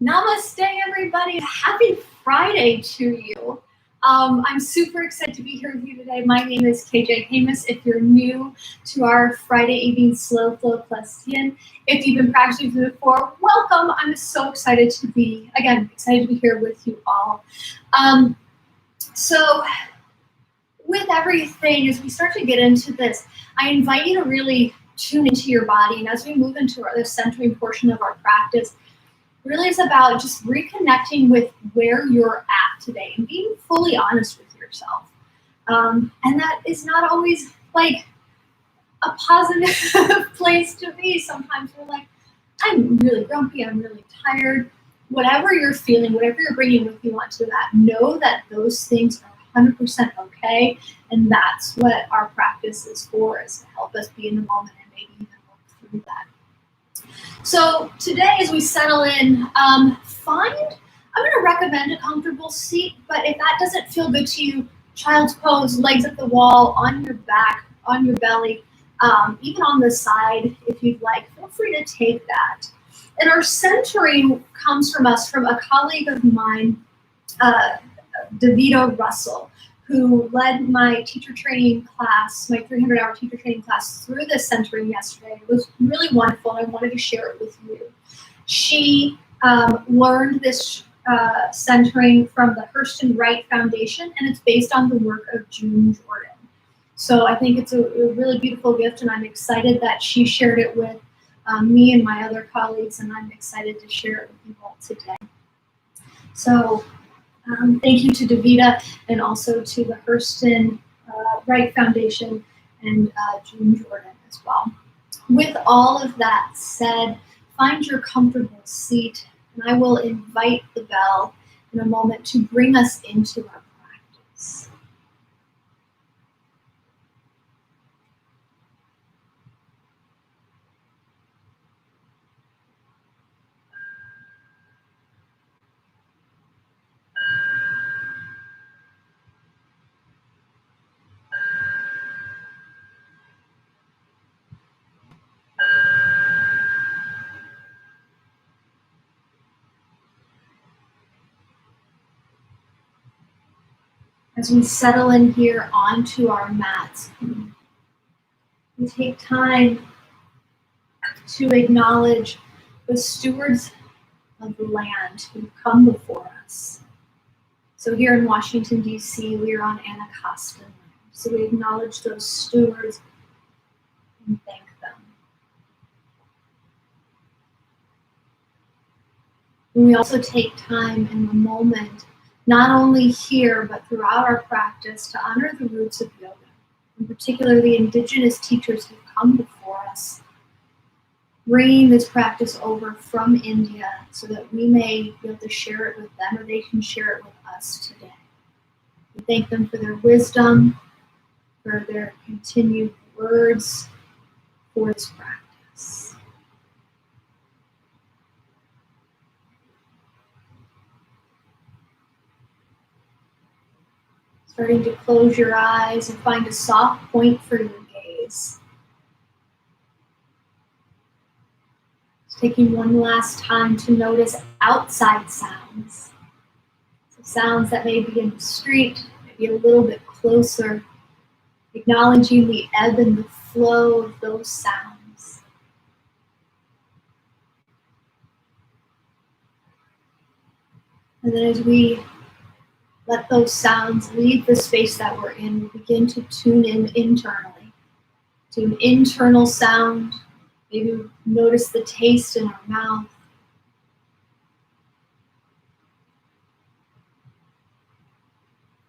Namaste, everybody. Happy Friday to you. I'm super excited to be here with you today. My name is KJ Hamus. If you're new to our Friday evening Slow Flow Plus Yin, if you've been practicing before, welcome. I'm so excited to be here with you all. So with everything, as we start to get into this, I invite you to really tune into your body. And as we move into the centering portion of our practice, really is about just reconnecting with where you're at today and being fully honest with yourself. And that is not always like a positive place to be. Sometimes we're like, I'm really grumpy, I'm really tired. Whatever you're feeling, whatever you're bringing with you onto that, know that those things are 100% okay. And that's what our practice is for, is to help us be in the moment and maybe even work through that. So today, as we settle in, I'm going to recommend a comfortable seat, but if that doesn't feel good to you, child's pose, legs at the wall, on your back, on your belly, even on the side, if you'd like, feel free to take that. And our centering comes from a colleague of mine, Davida Russell, who led my teacher training class, my 300-hour teacher training class through this centering yesterday. It was really wonderful, and I wanted to share it with you. She learned this centering from the Hurston Wright Foundation, and it's based on the work of June Jordan. So I think it's a really beautiful gift, and I'm excited that she shared it with me and my other colleagues, and I'm excited to share it with you all today. So thank you to Davida and also to the Hurston Wright Foundation and June Jordan as well. With all of that said, find your comfortable seat, and I will invite the bell in a moment to bring us into our practice. As we settle in here onto our mats, we take time to acknowledge the stewards of the land who've come before us. So here in Washington, D.C., we are on Anacostan land. So we acknowledge those stewards and thank them. And we also take time in the moment, not only here, but throughout our practice, to honor the roots of yoga, in particular the indigenous teachers who've come before us, bringing this practice over from India so that we may be able to share it with them, or they can share it with us today. We thank them for their wisdom, for their continued words for this practice. Starting to close your eyes and find a soft point for your gaze. Taking one last time to notice outside sounds. So sounds that may be in the street, maybe a little bit closer, acknowledging the ebb and the flow of those sounds. And then as we let those sounds leave the space that we're in, we begin to tune in internally to an internal sound. Maybe notice the taste in our mouth.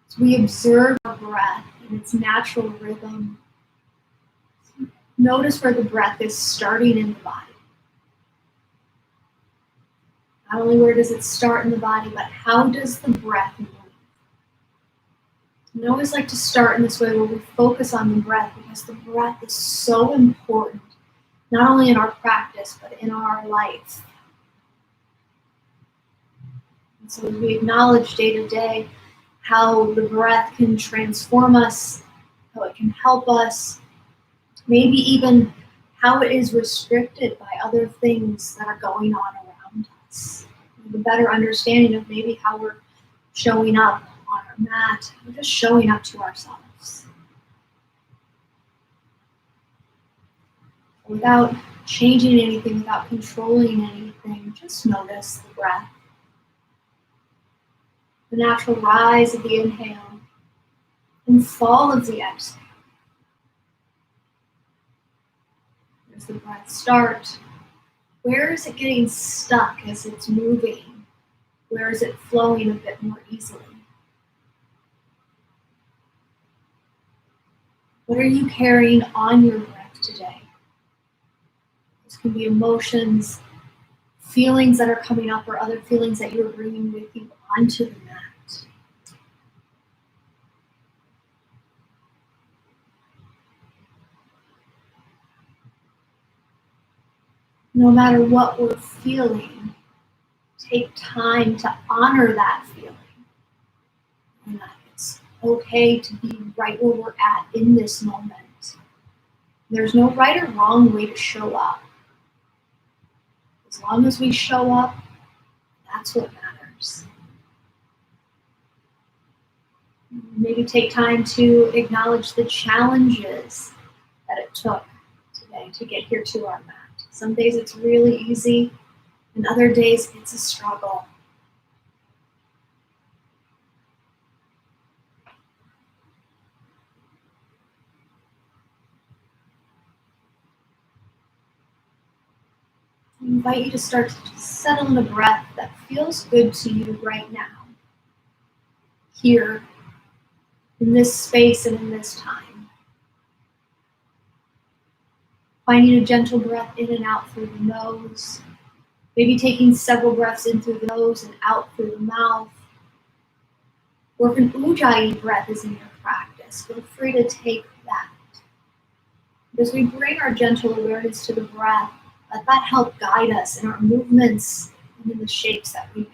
As we observe our breath and its natural rhythm, notice where the breath is starting in the body. Not only where does it start in the body, but how does the breath move? I always like to start in this way, where we focus on the breath, because the breath is so important, not only in our practice, but in our life. And so we acknowledge day to day how the breath can transform us, how it can help us, maybe even how it is restricted by other things that are going on around us. a better understanding of maybe how we're showing up on our mat, we're just showing up to ourselves. Without changing anything, without controlling anything, just notice the breath. The natural rise of the inhale and fall of the exhale. Does the breath start? Where is it getting stuck as it's moving? Where is it flowing a bit more easily? What are you carrying on your breath today? This can be emotions, feelings that are coming up, or other feelings that you're bringing with you onto the mat. No matter what we're feeling, take time to honor that feeling. And that it's okay to be right where we're at in this moment. There's no right or wrong way to show up. As long as we show up, that's what matters. Maybe take time to acknowledge the challenges that it took today to get here to our mat. Some days it's really easy, and other days it's a struggle. I invite you to start to settle in a breath that feels good to you right now, here, in this space and in this time. Finding a gentle breath in and out through the nose, maybe taking several breaths in through the nose and out through the mouth. Or if an ujjayi breath is in your practice, feel free to take that. As we bring our gentle awareness to the breath, let that help guide us in our movements and in the shapes that we make.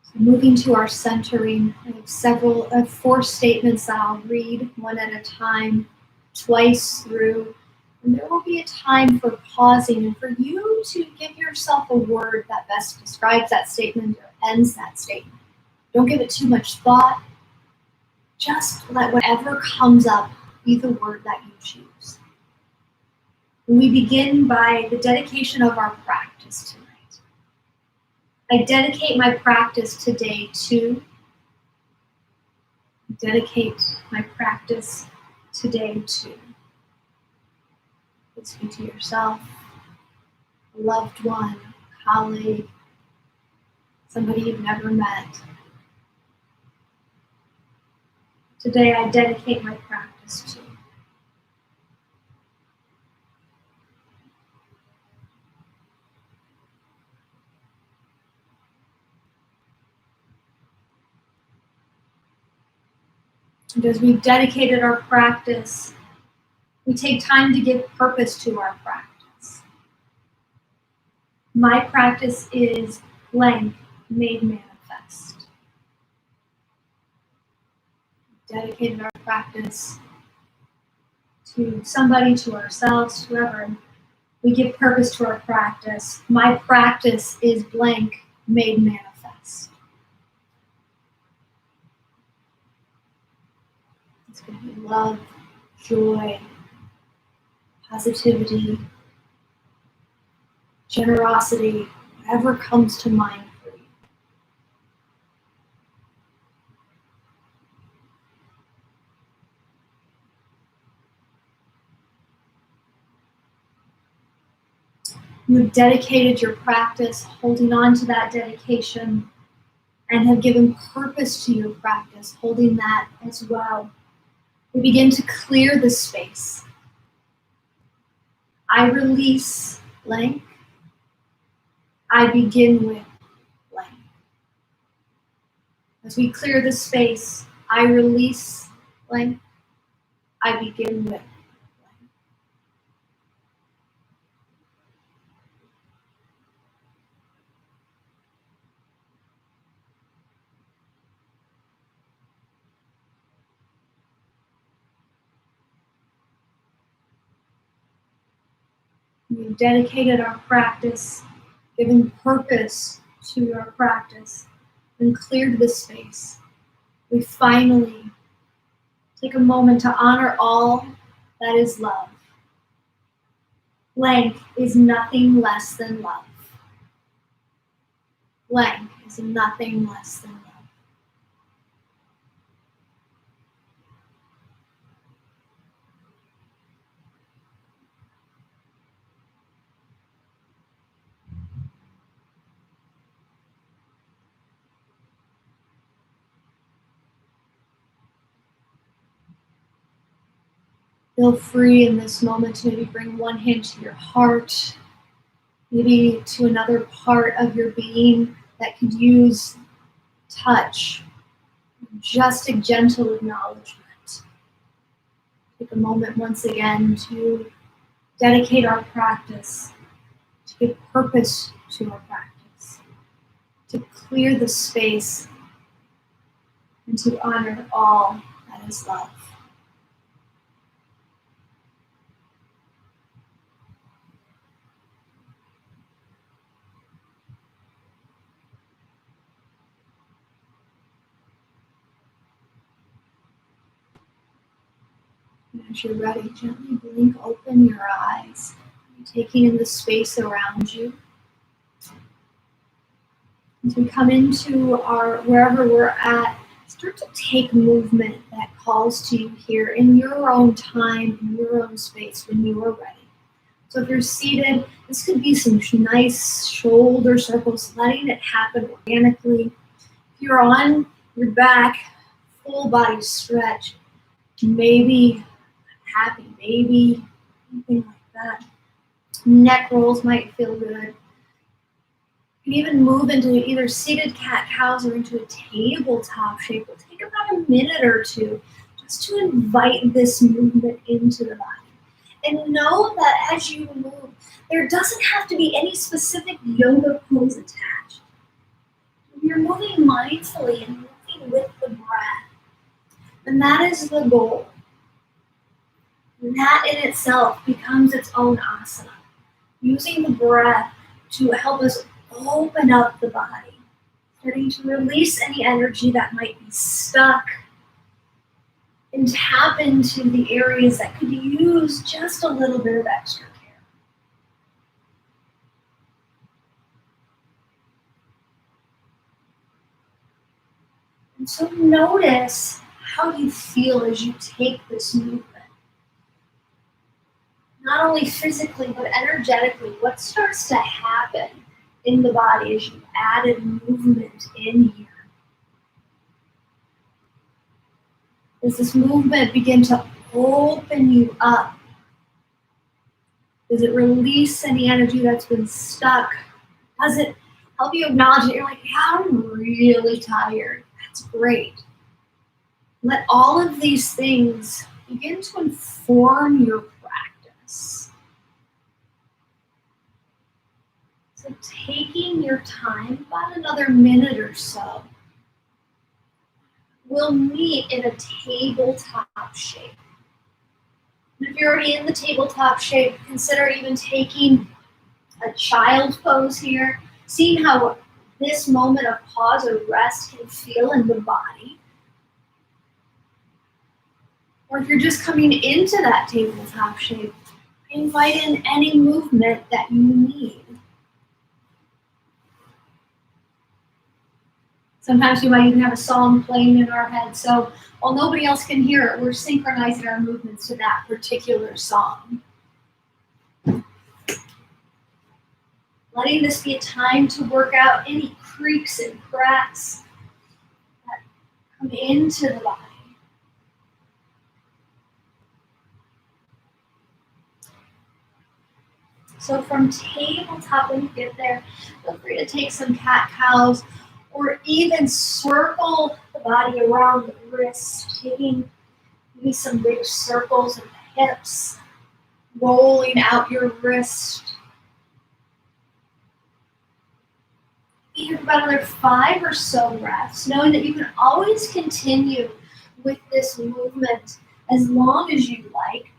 So moving to our centering, I have 4 statements that I'll read one at a time, twice through. And there will be a time for pausing and for you to give yourself a word that best describes that statement or ends that statement. Don't give it too much thought. Just let whatever comes up be the word that you choose. And we begin by the dedication of our practice tonight. I dedicate my practice today to. Dedicate my practice today to. Speak to yourself, a loved one, a colleague, somebody you've never met. Today I dedicate my practice to. And as we've dedicated our practice, we take time to give purpose to our practice. My practice is blank made manifest. Dedicated our practice to somebody, to ourselves, whoever. We give purpose to our practice. My practice is blank made manifest. It's going to be love, joy, positivity, generosity, whatever comes to mind for you. You have dedicated your practice, holding on to that dedication, and have given purpose to your practice, holding that as well. We begin to clear the space. I release blank. I begin with blank. As we clear the space, I release blank. I begin with blank. We've dedicated our practice, given purpose to our practice, and cleared the space. We finally take a moment to honor all that is love. Blank is nothing less than love. Blank is nothing less than love. Feel free in this moment to maybe bring one hand to your heart, maybe to another part of your being that could use touch, just a gentle acknowledgement. Take a moment once again to dedicate our practice, to give purpose to our practice, to clear the space, and to honor all that is love. As you're ready, gently blink open your eyes, taking in the space around you. As we come into our, wherever we're at, start to take movement that calls to you here in your own time, in your own space when you are ready. So if you're seated, this could be some nice shoulder circles, letting it happen organically. If you're on your back, full body stretch, maybe happy baby, anything like that. Neck rolls might feel good. You can even move into either seated cat-cows or into a tabletop shape. It'll take about a minute or two just to invite this movement into the body. And know that as you move, there doesn't have to be any specific yoga pose attached. You're moving mindfully and moving with the breath. And that is the goal. And that in itself becomes its own asana. Using the breath to help us open up the body, starting to release any energy that might be stuck and tap into the areas that could use just a little bit of extra care. And so notice how you feel as you take this movement. Not only physically, but energetically, what starts to happen in the body as you added movement in here? Does this movement begin to open you up? Does it release any energy that's been stuck? Does it help you acknowledge that you're like, yeah, I'm really tired? That's great. Let all of these things begin to inform your practice. So taking your time, about another minute or so, we'll meet in a tabletop shape. And if you're already in the tabletop shape, consider even taking a child's pose here, seeing how this moment of pause or rest can feel in the body. Or if you're just coming into that tabletop shape, invite in any movement that you need. Sometimes we might even have a song playing in our head, so while nobody else can hear it, we're synchronizing our movements to that particular song. Letting this be a time to work out any creaks and cracks that come into the body. So from tabletop, when you get there, feel free to take some cat-cows or even circle the body around the wrist, taking maybe some big circles of the hips, rolling out your wrist. Even about another 5 or so breaths, knowing that you can always continue with this movement as long as you like.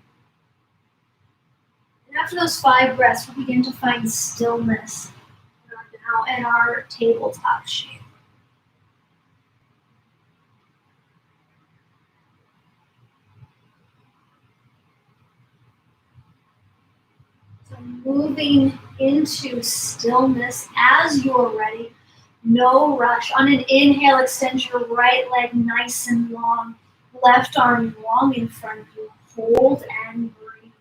After those 5 breaths, we'll begin to find stillness now in our tabletop shape. So moving into stillness as you're ready. No rush. On an inhale, extend your right leg nice and long. Left arm long in front of you. Hold and breathe.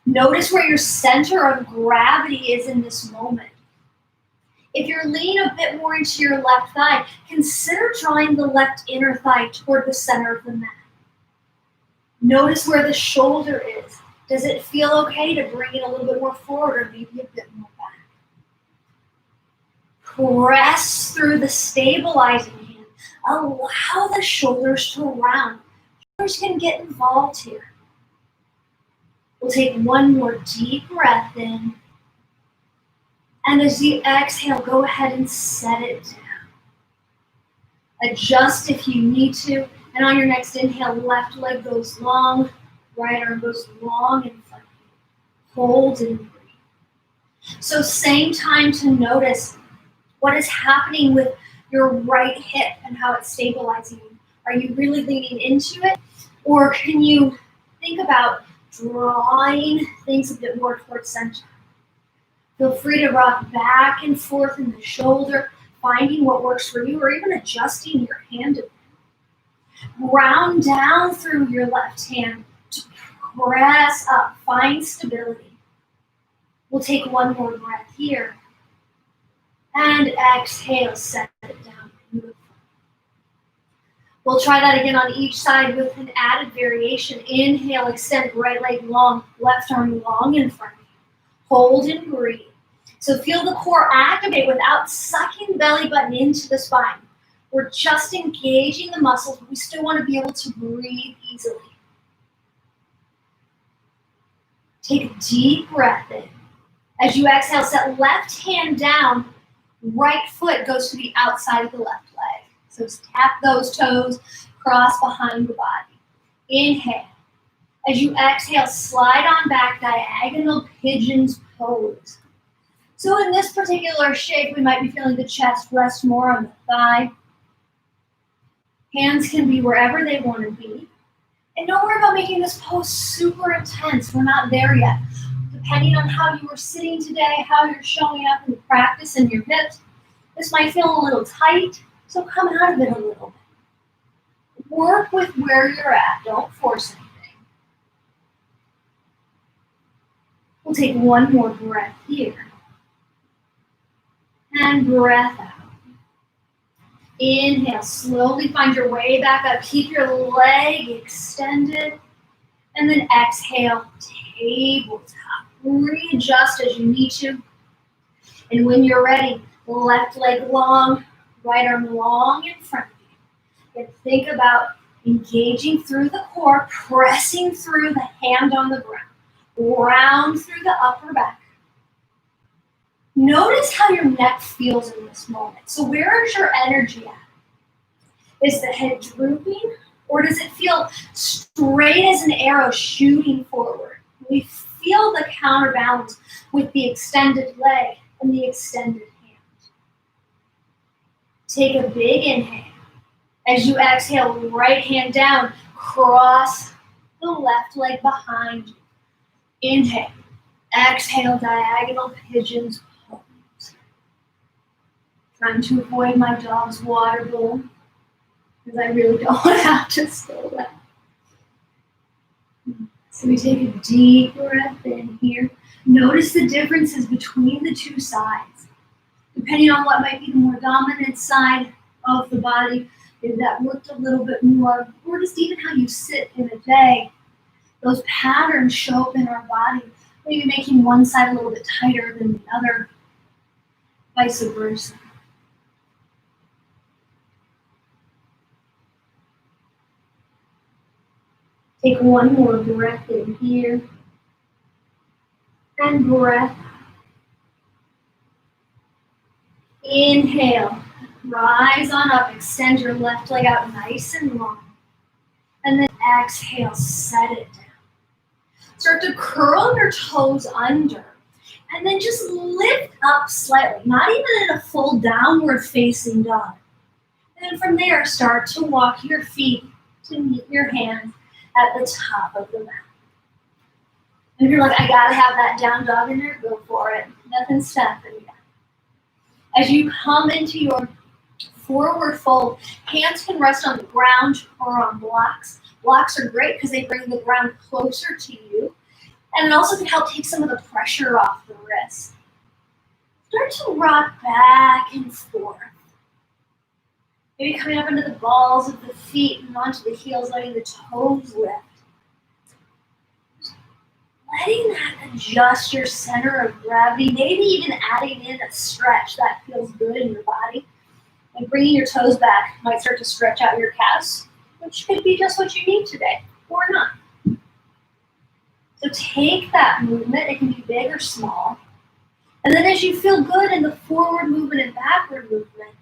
Notice where your center of gravity is in this moment. If you're leaning a bit more into your left thigh, consider drawing the left inner thigh toward the center of the mat. Notice where the shoulder is. Does it feel okay to bring it a little bit more forward or maybe a bit more back? Press through the stabilizing hand. Allow the shoulders to round. Shoulders can get involved here. We'll take one more deep breath in. And as you exhale, go ahead and set it down. Adjust if you need to. And on your next inhale, left leg goes long, right arm goes long in front of you. Hold and breathe. So same time to notice what is happening with your right hip and how it's stabilizing. Are you really leaning into it? Or can you think about drawing things a bit more towards center? Feel free to rock back and forth in the shoulder, finding what works for you, or even adjusting your hand a bit. Round down through your left hand to press up, find stability. We'll take one more breath here. And exhale, set it down. Beautiful. We'll try that again on each side with an added variation. Inhale, extend right leg long, left arm long in front of you. Hold and breathe. So feel the core activate without sucking the belly button into the spine. We're just engaging the muscles, but we still want to be able to breathe easily. Take a deep breath in. As you exhale, set left hand down, right foot goes to the outside of the left leg. So tap those toes, cross behind the body. Inhale. As you exhale, slide on back, diagonal pigeon's pose. So in this particular shape, we might be feeling the chest rest more on the thigh. Hands can be wherever they want to be. And don't worry about making this pose super intense. We're not there yet. Depending on how you were sitting today, how you're showing up in the practice and your hips, this might feel a little tight, so come out of it a little bit. Work with where you're at. Don't force anything. We'll take one more breath here. And breath out. Inhale, slowly find your way back up. Keep your leg extended. And then exhale, tabletop. Readjust as you need to. And when you're ready, left leg long, right arm long in front of you. And think about engaging through the core, pressing through the hand on the ground. Round through the upper back. Notice how your neck feels in this moment. So where is your energy at? Is the head drooping, or does it feel straight as an arrow shooting forward? We feel the counterbalance with the extended leg and the extended hand. Take a big inhale. As you exhale, right hand down, cross the left leg behind you. Inhale. Exhale, diagonal pigeons. Trying to avoid my dog's water bowl because I really don't want to have to spill that. So we take a deep breath in here. Notice the differences between the two sides. Depending on what might be the more dominant side of the body, if that worked a little bit more, or just even how you sit in a day, those patterns show up in our body, maybe making one side a little bit tighter than the other, vice versa. Take one more breath in here. And breath out. Inhale. Rise on up. Extend your left leg out nice and long. And then exhale. Set it down. Start to curl your toes under. And then just lift up slightly, not even in a full downward facing dog. And then from there, start to walk your feet to meet your hands at the top of the mat. And if you're like, I gotta have that down dog in there, go for it. Nothing stopping you. As you come into your forward fold, hands can rest on the ground or on blocks. Blocks are great because they bring the ground closer to you. And it also can help take some of the pressure off the wrist. Start to rock back and forth. Maybe coming up into the balls of the feet and onto the heels, letting the toes lift. Letting that adjust your center of gravity, maybe even adding in a stretch that feels good in your body. And bringing your toes back might start to stretch out your calves, which could be just what you need today, or not. So take that movement, it can be big or small. And then as you feel good in the forward movement and backward movement,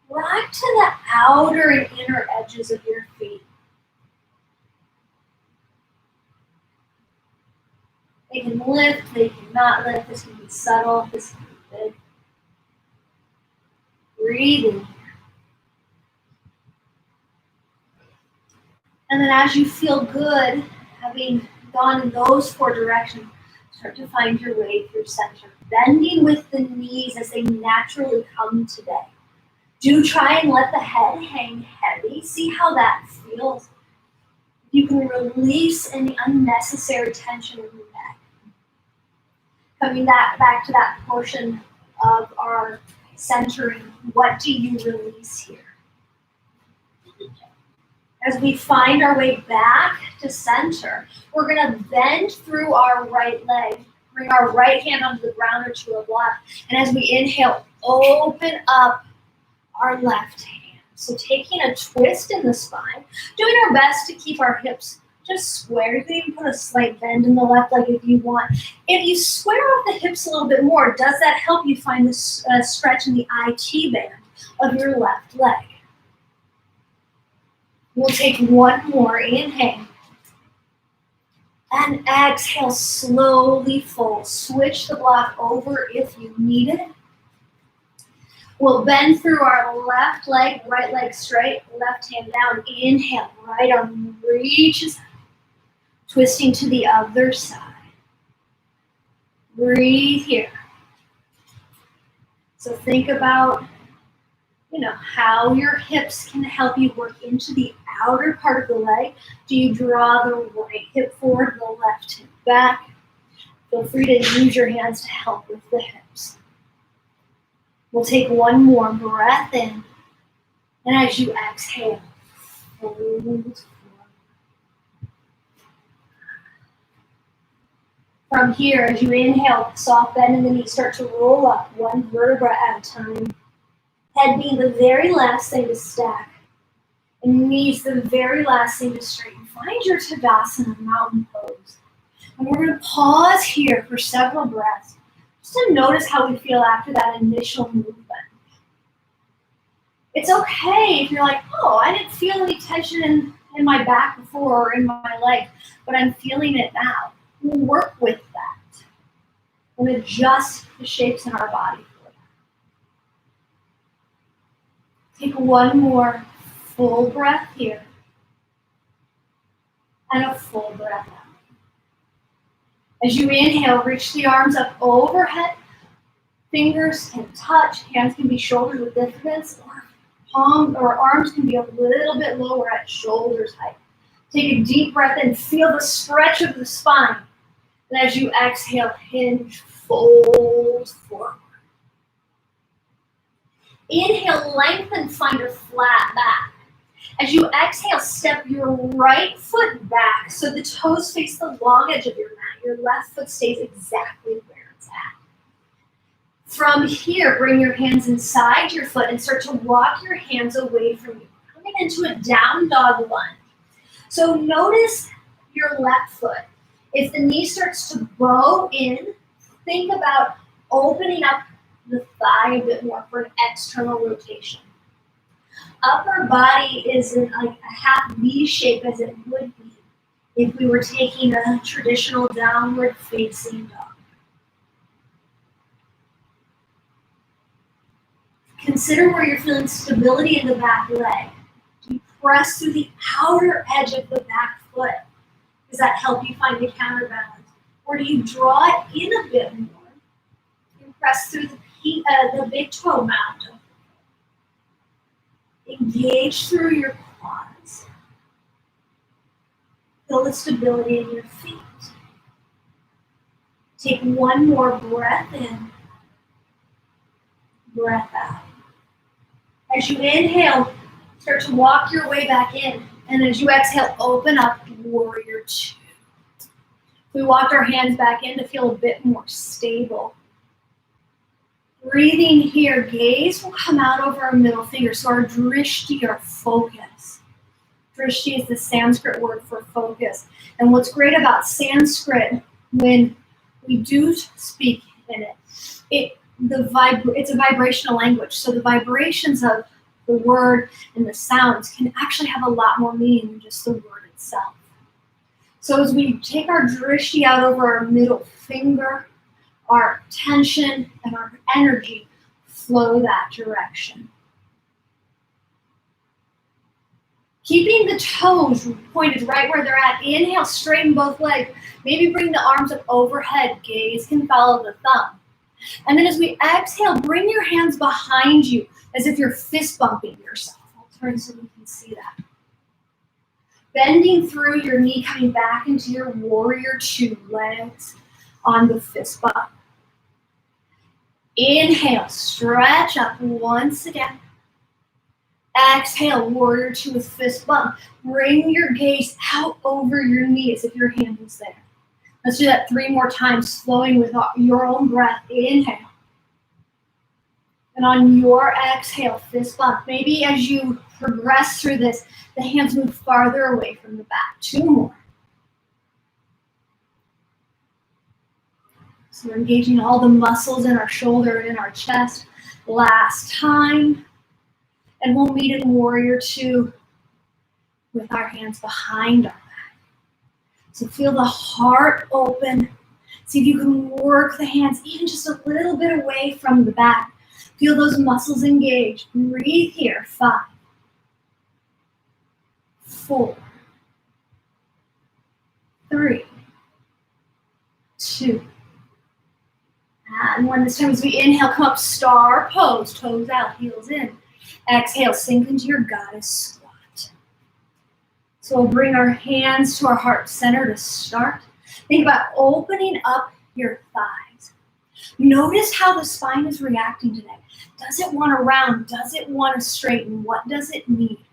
rock to the outer and inner edges of your feet. They can lift, they cannot lift, this can be subtle, this can be big. Breathing. And then as you feel good, having gone in those four directions, start to find your way through center. Bending with the knees as they naturally come today. Do try and let the head hang heavy. See how that feels. You can release any unnecessary tension in the neck. Coming back to that portion of our centering, what do you release here? As we find our way back to center, we're going to bend through our right leg, bring our right hand onto the ground or to a block, and as we inhale, open up our left hand. So taking a twist in the spine, doing our best to keep our hips just square. You can even put a slight bend in the left leg if you want. If you square off the hips a little bit more, does that help you find this stretch in the IT band of your left leg? We'll take one more inhale. And exhale, slowly fold. Switch the block over if you need it. We'll bend through our left leg, right leg straight, left hand down. Inhale, right arm reaches out. Twisting to the other side. Breathe here. So think about, how your hips can help you work into the outer part of the leg. Do you draw the right hip forward, the left hip back? Feel free to use your hands to help with the hips. We'll take one more breath in. And as you exhale, fold forward. From here, as you inhale, soft bend in the knees, start to roll up one vertebra at a time. Head being the very last thing to stack. And knees the very last thing to straighten. Find your Tadasana mountain pose. And we're going to pause here for several breaths, just to notice how we feel after that initial movement. It's okay if you're like, oh, I didn't feel any tension in my back before or in my leg, but I'm feeling it now. We'll work with that and adjust the shapes in our body for that. Take one more full breath here and a full breath out. As you inhale, reach the arms up overhead. Fingers can touch, hands can be shoulder width distance, or palms or arms can be a little bit lower at shoulders height. Take a deep breath in, feel the stretch of the spine. And as you exhale, hinge, fold forward. Inhale, lengthen, find a flat back. As you exhale, step your right foot back so the toes face the long edge of your mat. Your left foot stays exactly where it's at. From here, bring your hands inside your foot and start to walk your hands away from you, coming into a down dog lunge. So notice your left foot. If the knee starts to bow in, think about opening up the thigh a bit more for an external rotation. Upper body is in like a half V shape as it would be if we were taking a traditional downward facing dog. Consider where you're feeling stability in the back leg. Do you press through the outer edge of the back foot? Does that help you find the counterbalance? Or do you draw it in a bit more and press through the big toe mound? Engage through your quads. Feel the stability in your feet. Take one more breath in, breath out. As you inhale, start to walk your way back in. And as you exhale, open up, warrior two. We walked our hands back in to feel a bit more stable. Breathing here, gaze will come out over our middle finger. So our drishti, our focus. Drishti is the Sanskrit word for focus. And what's great about Sanskrit, when we do speak in it, it's a vibrational language. So the vibrations of the word and the sounds can actually have a lot more meaning than just the word itself. So as we take our drishti out over our middle finger, our tension and our energy flow that direction. Keeping the toes pointed right where they're at. Inhale, straighten both legs. Maybe bring the arms up overhead. Gaze can follow the thumb. And then as we exhale, bring your hands behind you as if you're fist bumping yourself. I'll turn so we can see that. Bending through your knee, coming back into your warrior two, legs on the fist bump. Inhale, stretch up once again. Exhale, warrior two with fist bump. Bring your gaze out over your knee as if your hand was there. Let's do that 3 more times, flowing with your own breath. Inhale. And on your exhale, fist bump. Maybe as you progress through this, the hands move farther away from the back. 2 more. So we're engaging all the muscles in our shoulder and in our chest. Last time. And we'll meet in warrior two with our hands behind our back. So feel the heart open. See if you can work the hands even just a little bit away from the back. Feel those muscles engage. Breathe here. 5, 4, 3, 2, and 1. This time as we inhale, come up, star pose. Toes out, heels in. Exhale, sink into your goddess squat. So we'll bring our hands to our heart center to start. Think about opening up your thighs. Notice how the spine is reacting today. Does it want to round? Does it want to straighten? What does it need?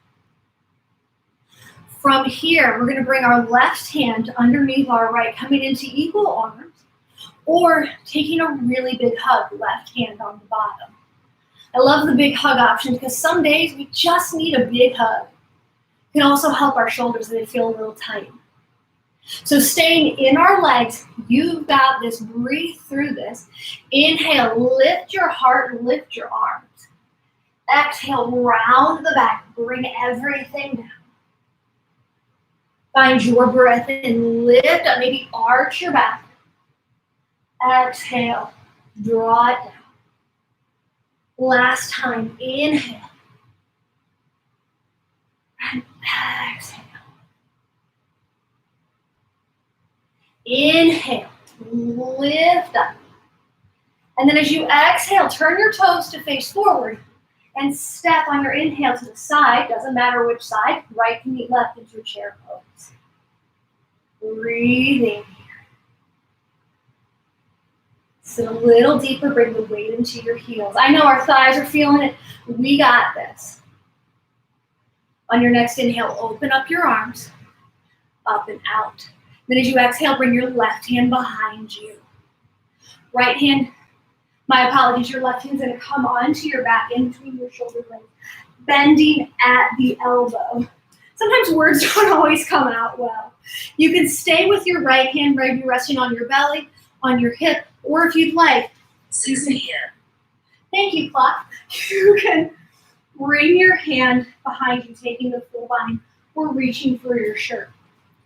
From here, we're going to bring our left hand underneath our right, coming into equal arms, or taking a really big hug, left hand on the bottom. I love the big hug option because some days we just need a big hug. It can also help our shoulders if they feel a little tight. So staying in our legs, you've got this. Breathe through this. Inhale, lift your heart, lift your arms. Exhale, round the back, bring everything down. Find your breath in, lift up, maybe arch your back. Exhale, draw it down. Last time, inhale. And exhale. Inhale, lift up. And then as you exhale, turn your toes to face forward and step on your inhale to the side. Doesn't matter which side. Right can meet left into your chair pose. Breathing. Sit a little deeper, bring the weight into your heels. I know our thighs are feeling it. We got this. On your next inhale, open up your arms, up and out. Then as you exhale, bring your left hand behind you. Right hand, my apologies, your left hand's gonna come onto your back in between your shoulder blades, bending at the elbow. Sometimes words don't always come out well. You can stay with your right hand, maybe resting on your belly, on your hip, or if you'd like, you can, thank you, clock. You can bring your hand behind you, taking the full bind, or reaching for your shirt.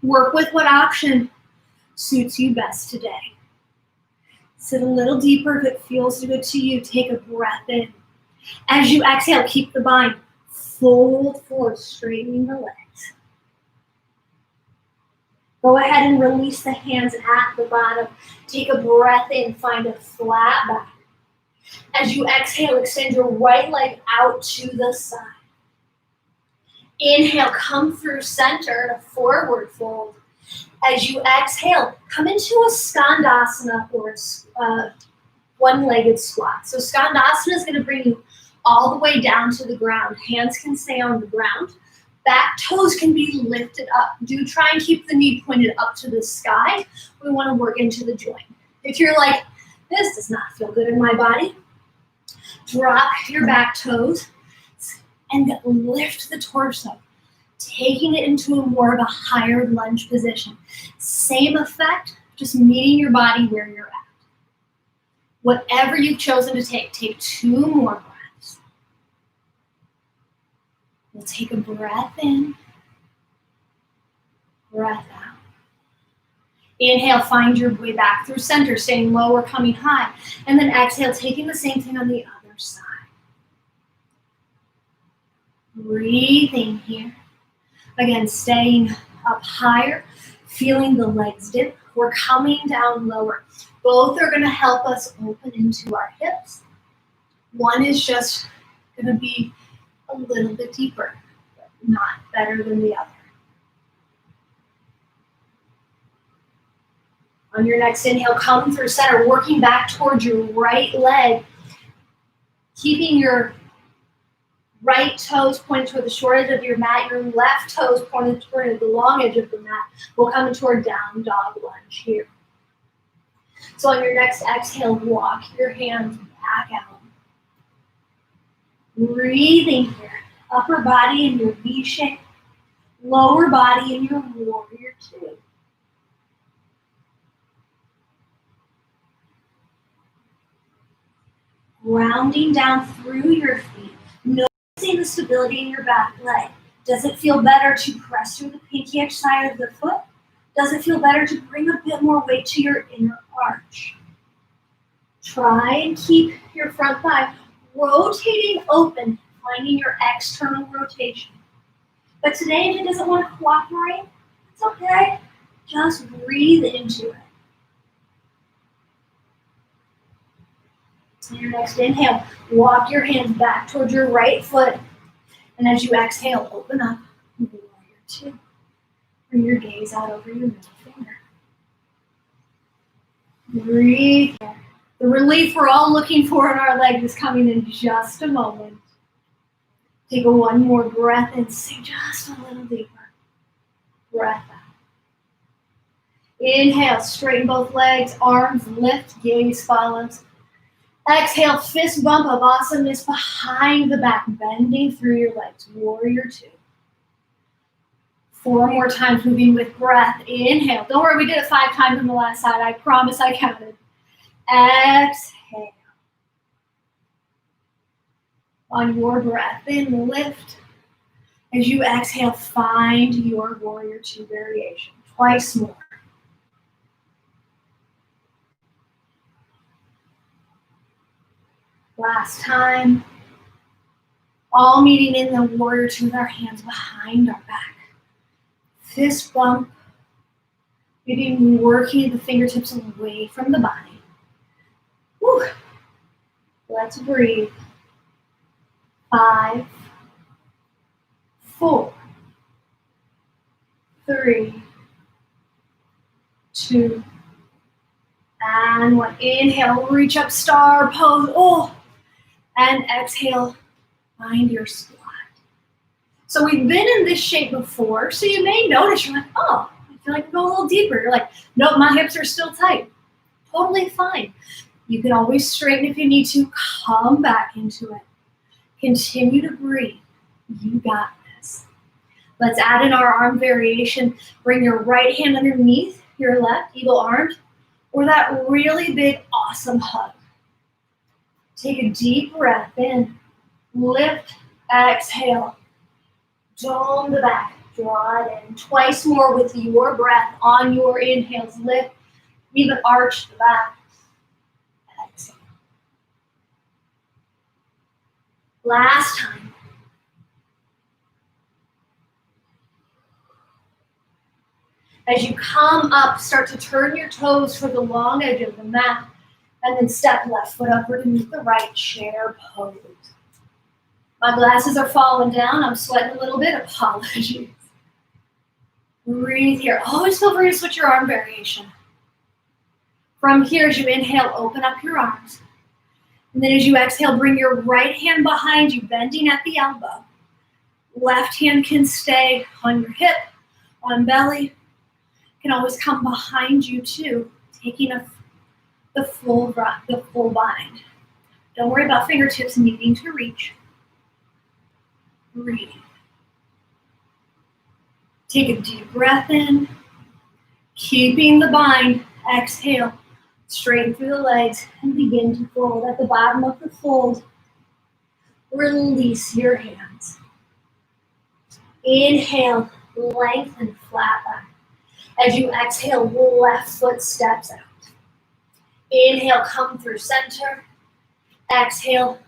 Work with what option suits you best today. Sit a little deeper if it feels good to you. Take a breath in. As you exhale, keep the bind. Fold forward, straightening the legs. Go ahead and release the hands at the bottom. Take a breath in, find a flat back. As you exhale, extend your right leg out to the side. Inhale, come through center, a forward fold. As you exhale, come into a skandasana or a one-legged squat. So skandasana is going to bring you all the way down to the ground. Hands can stay on the ground. Back toes can be lifted up. Do try and keep the knee pointed up to the sky. We want to work into the joint. If you're like, this does not feel good in my body, drop your back toes and lift the torso, taking it into a more of a higher lunge position. Same effect, just meeting your body where you're at. Whatever you've chosen to take 2 more breaths. We'll take a breath in, breath out. Inhale, find your way back through center, staying low or coming high. And then exhale, taking the same thing on the other side. Breathing here. Again, staying up higher, feeling the legs dip. We're coming down lower. Both are going to help us open into our hips. One is just going to be a little bit deeper, but not better than the other. On your next inhale, come through center, working back towards your right leg, keeping your right toes pointed toward the short edge of your mat, your left toes pointed toward the long edge of the mat. We'll come into our down dog lunge here. So on your next exhale, walk your hands back out. Breathing here. Upper body in your V shape, lower body in your warrior two. Grounding down through your feet. Noticing the stability in your back leg. Does it feel better to press through the pinky edge side of the foot? Does it feel better to bring a bit more weight to your inner arch? Try and keep your front thigh rotating open, finding your external rotation. But today, if it doesn't want to cooperate, it's okay. Just breathe into it. On your next inhale, walk your hands back towards your right foot. And as you exhale, open up, warrior two. Bring your gaze out over your middle finger. Breathe here. The relief we're all looking for in our legs is coming in just a moment. Take one more breath in, sink just a little deeper. Breath out. Inhale, straighten both legs, arms lift, gaze follows. Exhale, fist bump of awesomeness behind the back, bending through your legs. Warrior two. 4 more times, moving with breath. Inhale. Don't worry, we did it 5 times on the last side. I promise I counted. Exhale. On your breath, in lift. As you exhale, find your warrior two variation. Twice more. Last time. All meeting in the warrior two with our hands behind our back. Fist bump. Maybe working the fingertips away from the body. Whew. Let's breathe. 5, 4, 3, 2, and 1. Inhale, reach up, star pose. Oh, and exhale, find your squat. So we've been in this shape before, so you may notice you're like, oh, I feel like I go a little deeper. You're like, nope, my hips are still tight. Totally fine. You can always straighten if you need to. Come back into it. Continue to breathe. You got this. Let's add in our arm variation. Bring your right hand underneath your left, eagle arms, or that really big, awesome hug. Take a deep breath in. Lift, exhale. Dome the back. Draw it in. Twice more with your breath on your inhales. Lift, even arch the back. Exhale. Last time. As you come up, start to turn your toes for the long edge of the mat, and then step left foot upward and meet the right, chair pose. My glasses are falling down. I'm sweating a little bit. Apologies. Breathe here. Always feel free to switch your arm variation. From here, as you inhale, open up your arms. And then as you exhale, bring your right hand behind you, bending at the elbow. Left hand can stay on your hip, on belly. Can always come behind you too, taking the full bind. Don't worry about fingertips needing to reach. Breathe. Take a deep breath in, keeping the bind. Exhale, straighten through the legs and begin to fold. At the bottom of the fold, release your hands. Inhale, lengthen flat back. As you exhale, left foot steps out. Inhale, come through center. Exhale,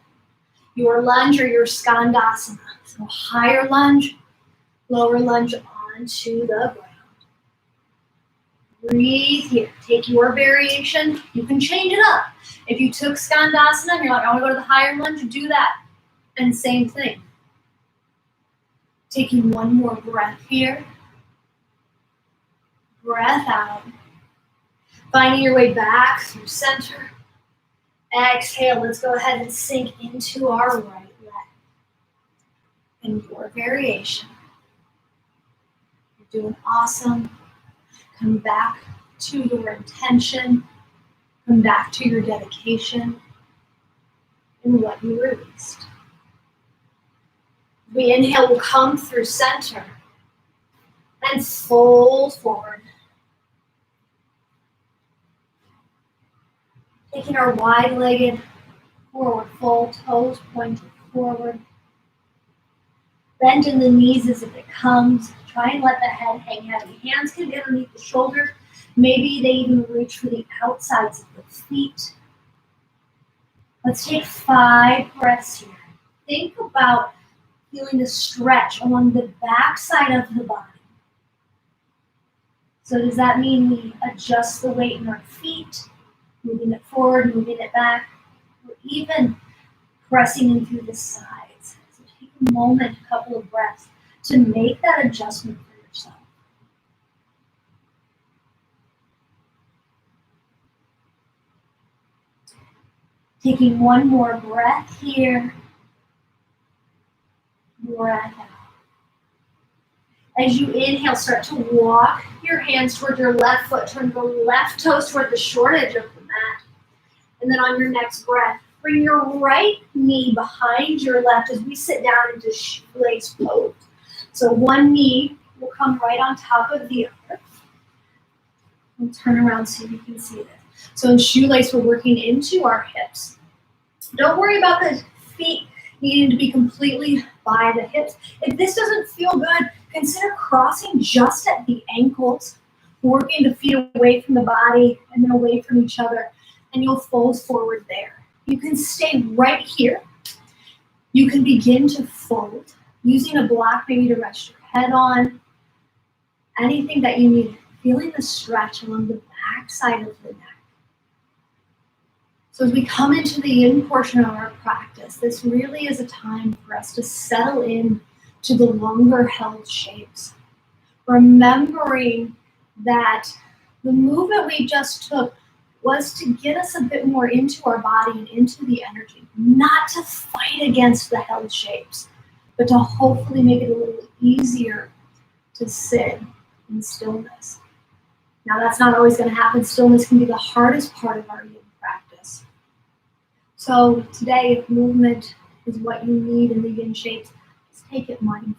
your lunge or your skandasana. So higher lunge, lower lunge onto the ground. Breathe here. Take your variation. You can change it up. If you took skandasana and you're like, I want to go to the higher lunge, do that. And same thing. Taking one more breath here. Breath out. Finding your way back through center. Exhale. Let's go ahead and sink into our right leg. And your variation. You're doing awesome. Come back to your intention. Come back to your dedication and what you released. We inhale, we'll come through center and fold forward. Taking our wide-legged forward fold, toes pointed forward. Bend in the knees as if it comes. Try and let the head hang heavy. Hands can get underneath the shoulders. Maybe they even reach for the outsides of the feet. Let's take 5 breaths here. Think about feeling the stretch along the back side of the body. So does that mean we adjust the weight in our feet, moving it forward, moving it back, or even pressing in through the sides? So take a moment, a couple of breaths to make that adjustment for yourself. Taking one more breath here. Breath out. As you inhale, start to walk your hands toward your left foot. Turn the left toes toward the short edge of the mat. And then on your next breath, bring your right knee behind your left as we sit down into shoelace pose. So one knee will come right on top of the other. We'll turn around so you can see this. So in shoelace, we're working into our hips. Don't worry about the feet needing to be completely by the hips. If this doesn't feel good, consider crossing just at the ankles, working the feet away from the body and then away from each other, and you'll fold forward there. You can stay right here. You can begin to fold using a block maybe to rest your head on. Anything that you need. Feeling the stretch along the back side of the neck. So as we come into the yin portion of our practice, this really is a time for us to settle in to the longer held shapes. Remembering that the movement we just took was to get us a bit more into our body and into the energy, not to fight against the held shapes, but to hopefully make it a little easier to sit in stillness. Now that's not always going to happen. Stillness can be the hardest part of our yin practice. So today, if movement is what you need in the yin shapes, let's take it mindfully.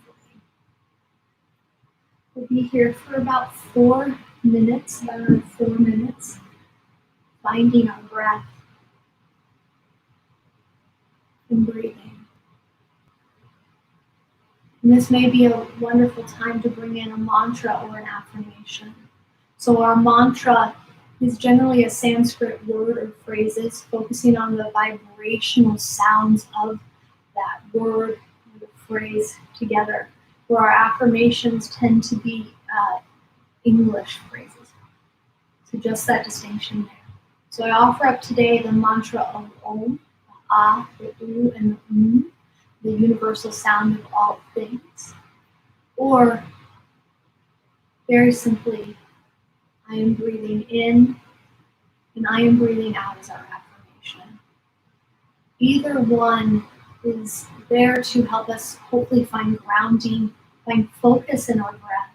We'll be here for about 4 minutes, finding our breath and breathing. And this may be a wonderful time to bring in a mantra or an affirmation. So our mantra is generally a Sanskrit word or phrases focusing on the vibrational sounds of that word or the phrase together, where our affirmations tend to be English phrases. So just that distinction there. So I offer up today the mantra of Om, the Ah, the U, and the the universal sound of all things. Or very simply, I am breathing in and I am breathing out as our affirmation. Either one is there to help us hopefully find grounding, find focus in our breath.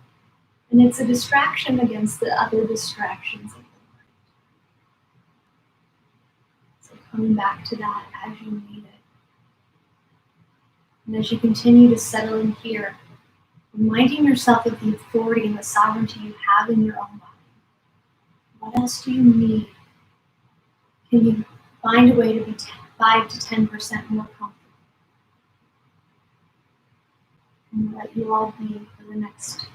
And it's a distraction against the other distractions of the mind. So coming back to that as you need it. And as you continue to settle in here, reminding yourself of the authority and the sovereignty you have in your own body. What else do you need? Can you find a way to be 5 to 10% more comfortable? And let you all be for the next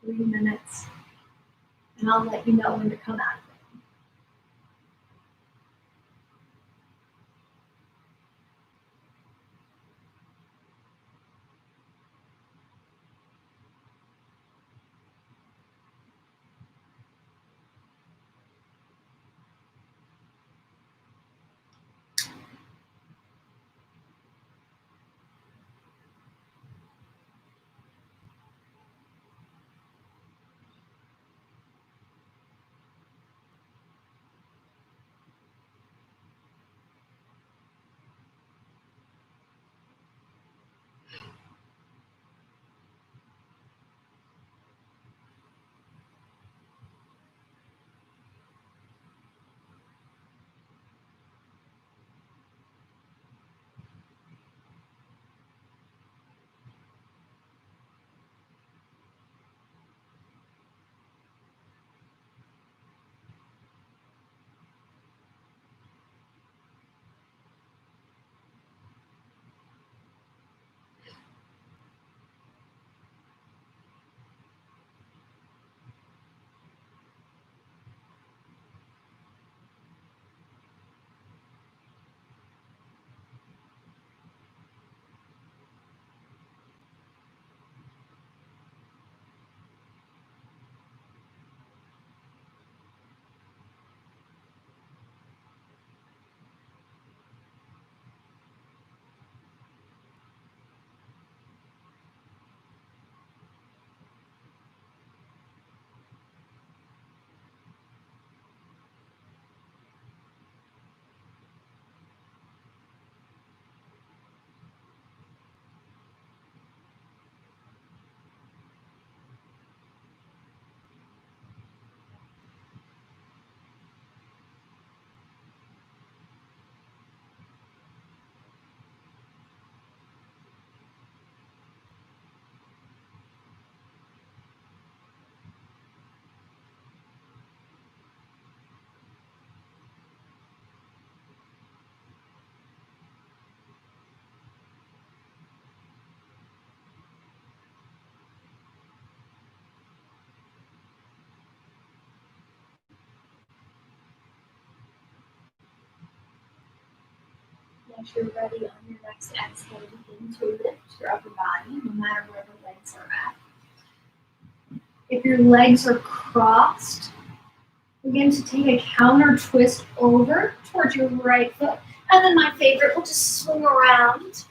3 minutes. And I'll let you know when to come out of it. Once you're ready on your next exhale, begin to lift your upper body, no matter where the legs are at. If your legs are crossed, begin to take a counter twist over towards your right foot. And then my favorite, we'll just swing around,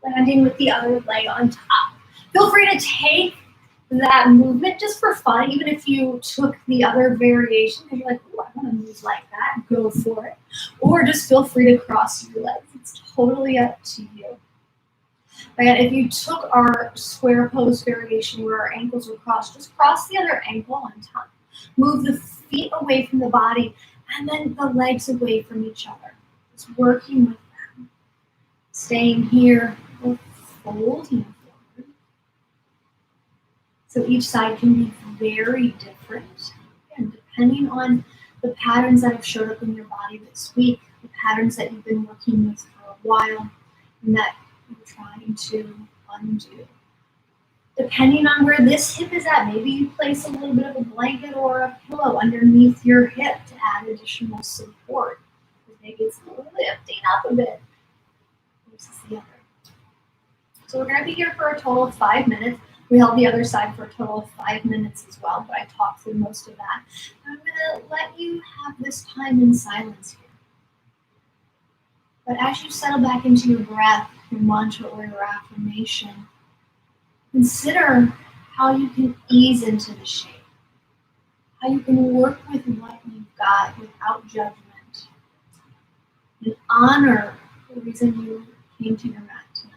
landing with the other leg on top. Feel free to take that movement just for fun, even if you took the other variation, because you're like, oh, I want to move like that, go for it. Or just feel free to cross your legs. It's totally up to you. Right? If you took our square pose variation where our ankles are crossed, just cross the other ankle on top. Move the feet away from the body and then the legs away from each other. Just working with them. Staying here or folding forward. So each side can be very different. Again, depending on the patterns that have showed up in your body this week, the patterns that you've been working with for a while, and that you're trying to undo. Depending on where this hip is at, maybe you place a little bit of a blanket or a pillow underneath your hip to add additional support. Maybe it's lifting up a bit versus the other. So we're going to be here for a total of 5 minutes. We held the other side for a total of 5 minutes as well, but I talked through most of that. I'm going to let you have this time in silence here. But as you settle back into your breath, your mantra or your affirmation, consider how you can ease into the shape, how you can work with what you've got without judgment, and honor the reason you came to your mat tonight.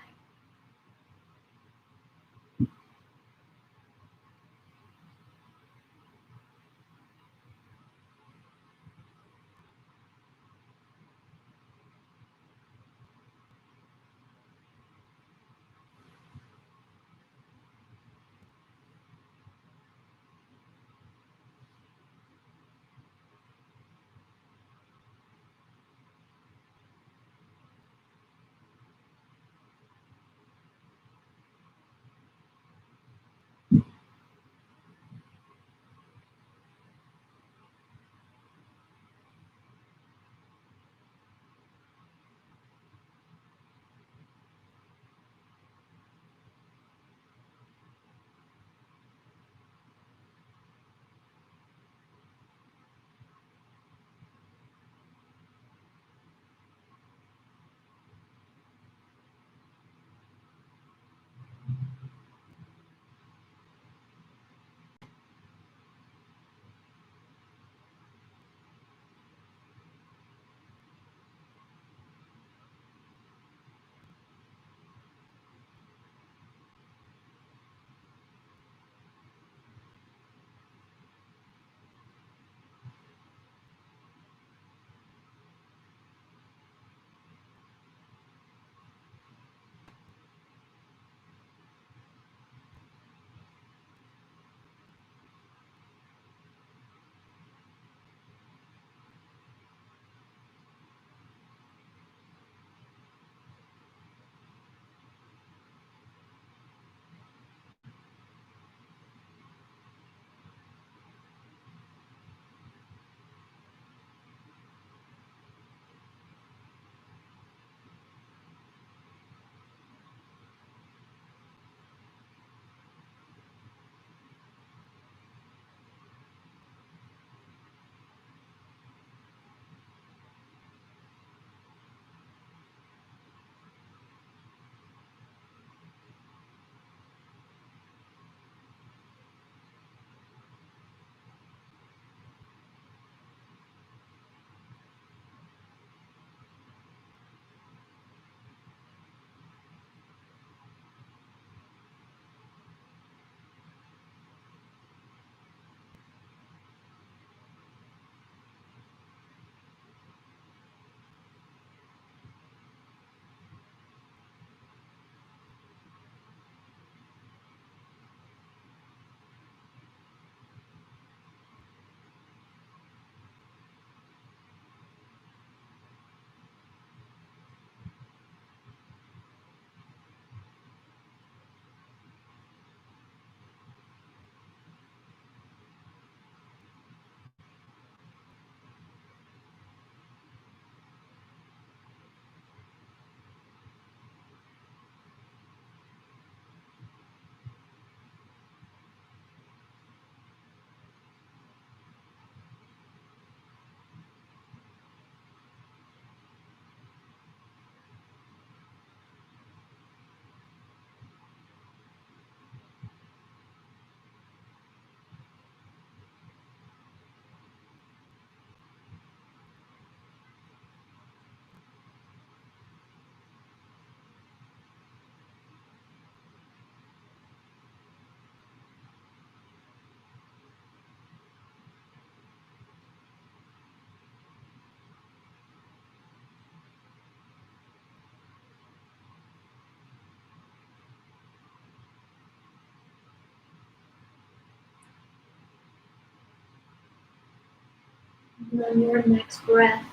And on your next breath,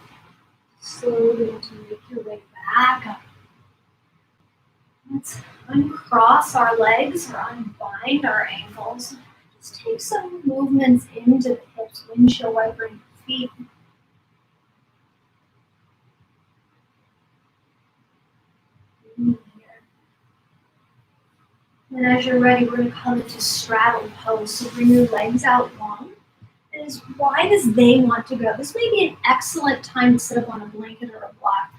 slowly to make your way back up. Let's uncross our legs or unbind our ankles. Just take some movements into the hips, windshield wipering the feet. Here. And as you're ready, we're going to come into straddle pose. So bring your legs out long and as wide as they want to go. This may be an excellent time to sit up on a blanket or a block.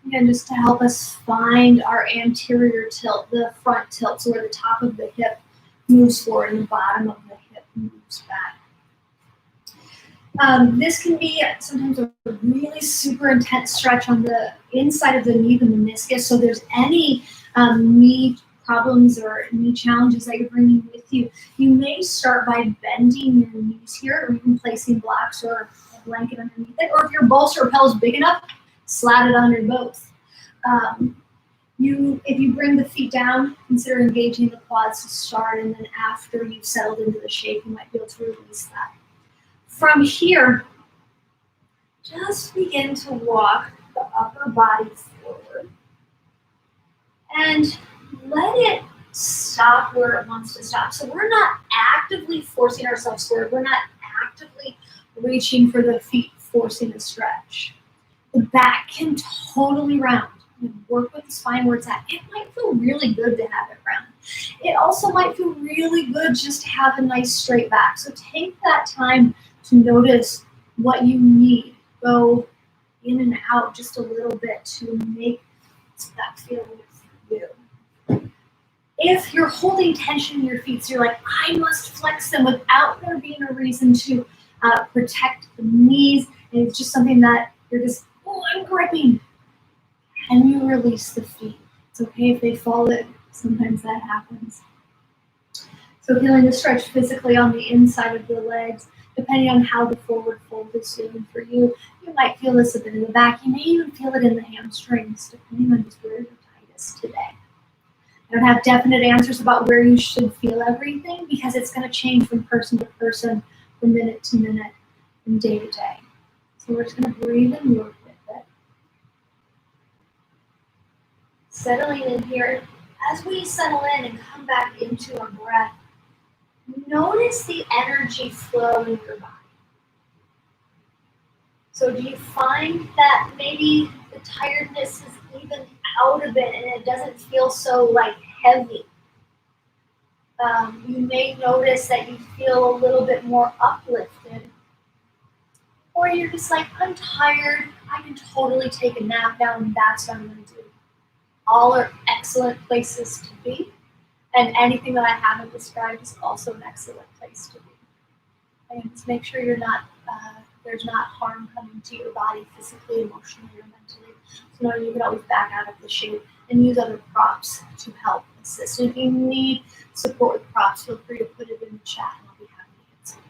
Again, just to help us find our anterior tilt, the front tilt, so where the top of the hip moves forward and the bottom of the hip moves back. This can be sometimes a really super intense stretch on the inside of the knee, the meniscus. So there's any knee problems or knee challenges that you're bringing with you, you may start by bending your knees here, or even placing blocks or a blanket underneath it. Or if your bolster or pillow is big enough, slat it under both. If you bring the feet down, consider engaging the quads to start, and then after you've settled into the shape, you might be able to release that. From here, just begin to walk the upper body forward and let it stop where it wants to stop. So we're not actively forcing ourselves forward. We're not actively reaching for the feet, forcing a stretch. The back can totally round. And work with the spine where it's at. It might feel really good to have it round. It also might feel really good just to have a nice straight back. So take that time to notice what you need. Go in and out just a little bit to make that feel good for you. If you're holding tension in your feet, so you're like, I must flex them without there being a reason to protect the knees, and it's just something that you're just, oh, I'm gripping. Can you release the feet? It's okay if they fall in. Sometimes that happens. So feeling the stretch physically on the inside of the legs, depending on how the forward fold is doing for you, you might feel this a bit in the back. You may even feel it in the hamstrings, depending on just where you're tightest today. I don't have definite answers about where you should feel everything because it's going to change from person to person, from minute to minute, from day to day. So we're just going to breathe and work with it. Settling in here, as we settle in and come back into our breath, notice the energy flow in your body. So do you find that maybe the tiredness is even out a bit and it doesn't feel so heavy? You may notice that you feel a little bit more uplifted. Or you're just like, I'm tired, I can totally take a nap now and that's what I'm going to do. All are excellent places to be, and anything that I haven't described is also an excellent place to be. And just make sure there's not harm coming to your body physically, emotionally, or mentally. So you can always back out of the shape and use other props to help assist. And if you need support with props, feel free to put it in the chat and I'll be happy to answer that.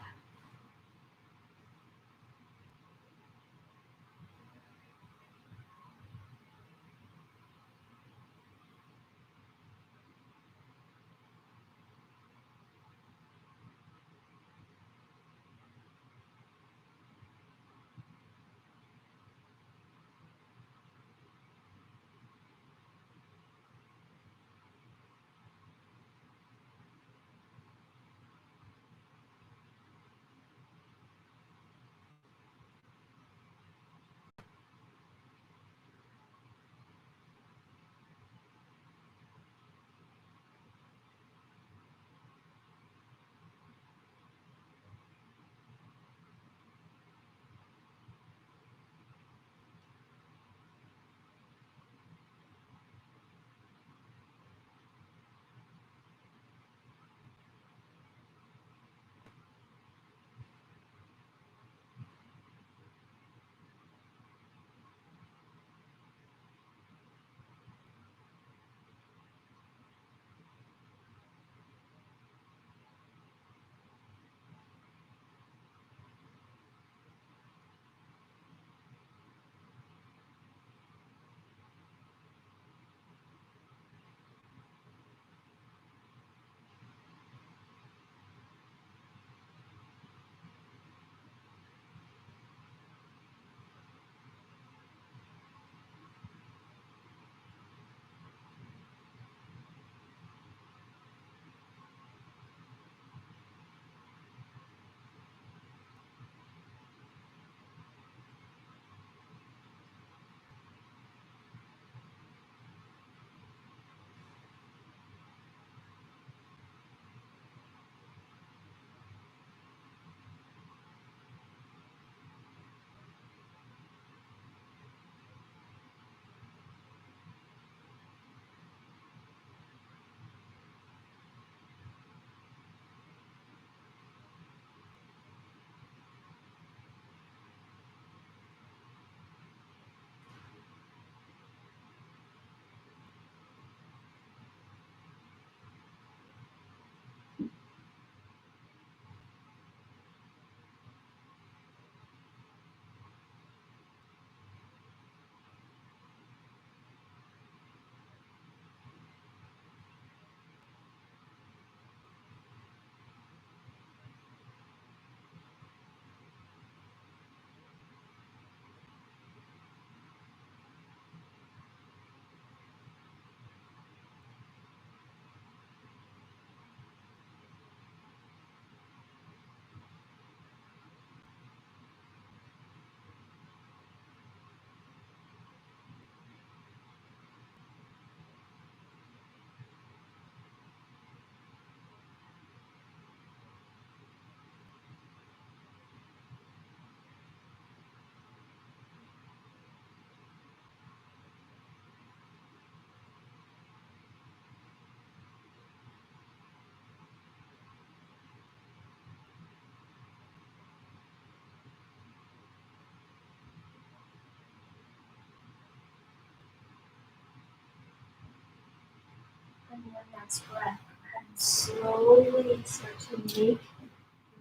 one last breath. And slowly start to make your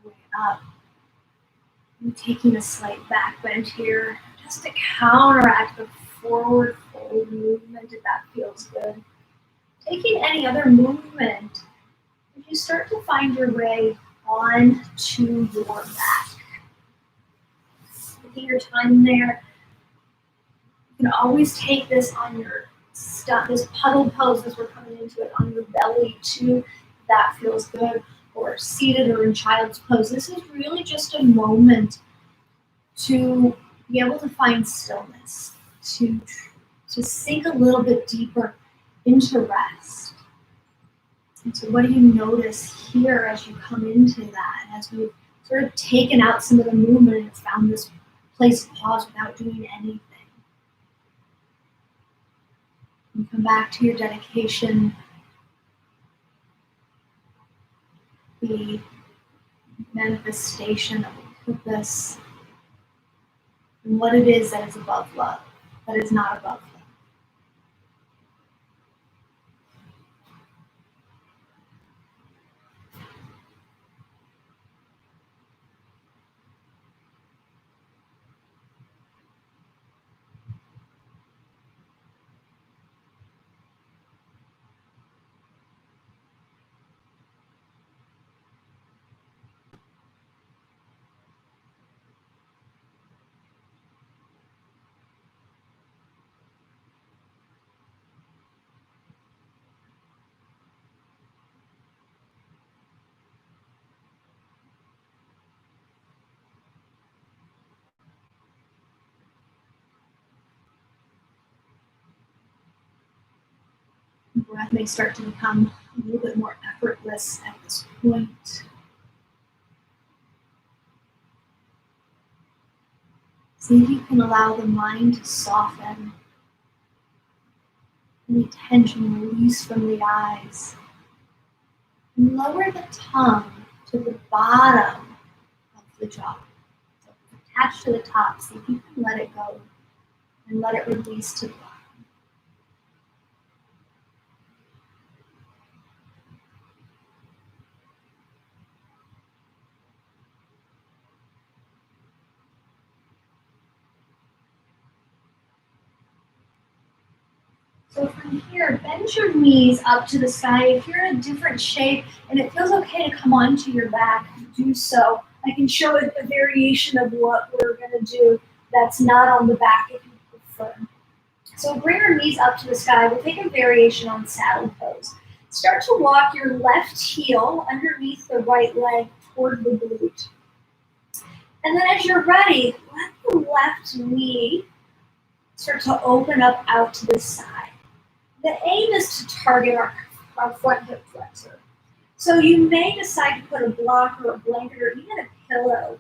way up. And taking a slight back bend here, just to counteract the forward fold movement if that feels good. Taking any other movement, if you start to find your way onto your back. Taking your time there. You can always take this on your stuff, this puddle pose as we're coming into it, on your belly too. That feels good. Or seated or in child's pose. This is really just a moment to be able to find stillness, to sink a little bit deeper into rest. And so what do you notice here as you come into that, as we've sort of taken out some of the movement and found this place of pause without doing anything? You come back to your dedication, the manifestation of a purpose, and what it is that is above love, that is not above love. Breath may start to become a little bit more effortless at this point. See if you can allow the mind to soften, any tension release from the eyes, and lower the tongue to the bottom of the jaw. So attach to the top, see if you can let it go and let it release to the bottom. So from here, bend your knees up to the sky. If you're in a different shape and it feels okay to come onto your back, do so. I can show a variation of what we're going to do that's not on the back if you prefer. So bring your knees up to the sky. We'll take a variation on saddle pose. Start to walk your left heel underneath the right leg toward the glute. And then as you're ready, let the left knee start to open up out to the side. The aim is to target our front hip flexor. So you may decide to put a block or a blanket or even a pillow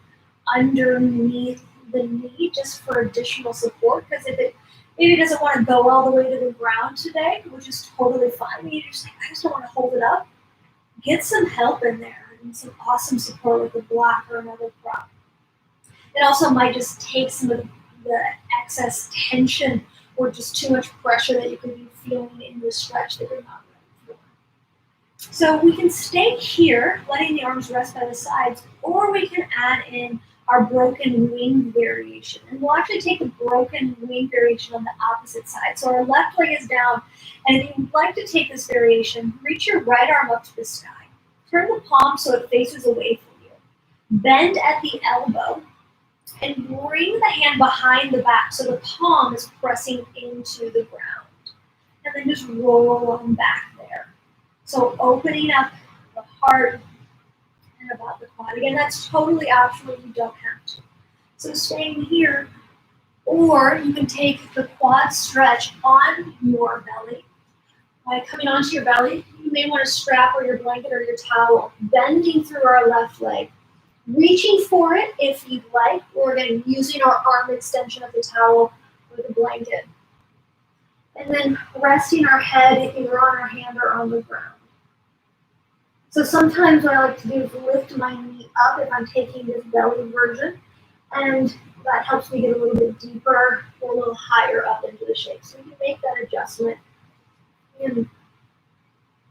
underneath the knee just for additional support, because if it maybe doesn't want to go all the way to the ground today, which is totally fine. Maybe you're just like, I just don't want to hold it up. Get some help in there and some awesome support with a block or another prop. It also might just take some of the excess tension or just too much pressure that you could be feeling in the stretch that you're not ready for. So we can stay here, letting the arms rest by the sides, or we can add in our broken wing variation. And we'll actually take a broken wing variation on the opposite side. So our left leg is down, and if you'd like to take this variation, reach your right arm up to the sky. Turn the palm so it faces away from you. Bend at the elbow, and bring the hand behind the back so the palm is pressing into the ground. And then just roll on back there. So opening up the heart and about the quad. Again, that's totally optional. You don't have to. So staying here, or you can take the quad stretch on your belly. By coming onto your belly, you may want to strap or your blanket or your towel, bending through our left leg. Reaching for it if you'd like, or again, using our arm extension of the towel or the blanket. And then resting our head either on our hand or on the ground. So sometimes what I like to do is lift my knee up if I'm taking this belly version, and that helps me get a little bit deeper or a little higher up into the shape. So you can make that adjustment. And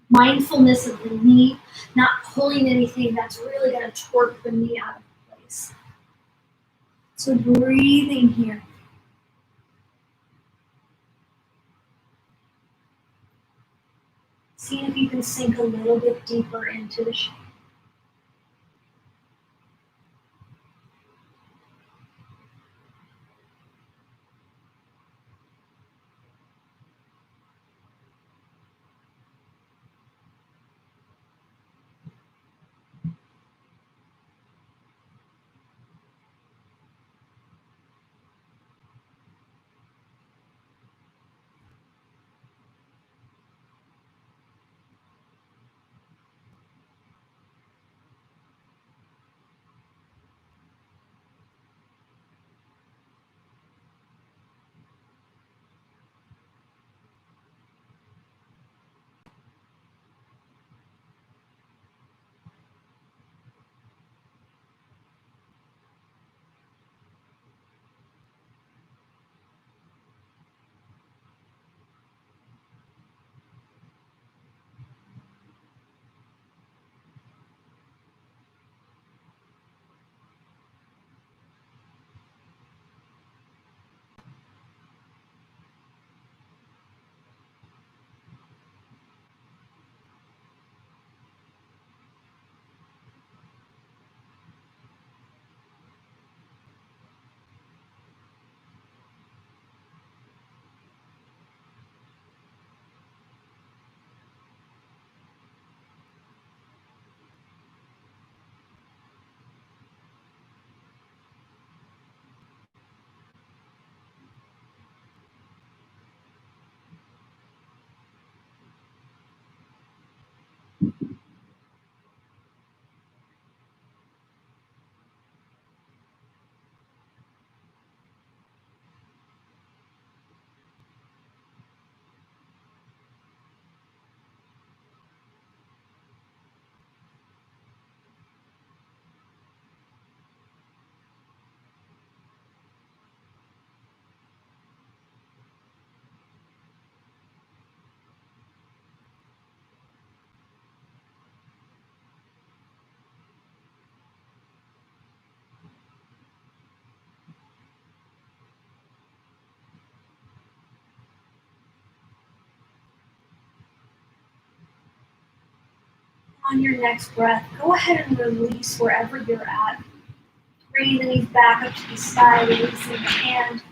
Mindfulness of the knee, not pulling anything that's really going to torque the knee out of place. So breathing here. See if you can sink a little bit deeper into the shape. On your next breath, go ahead and release wherever you're at. Bringing the knees back up to the sky, releasing the hand.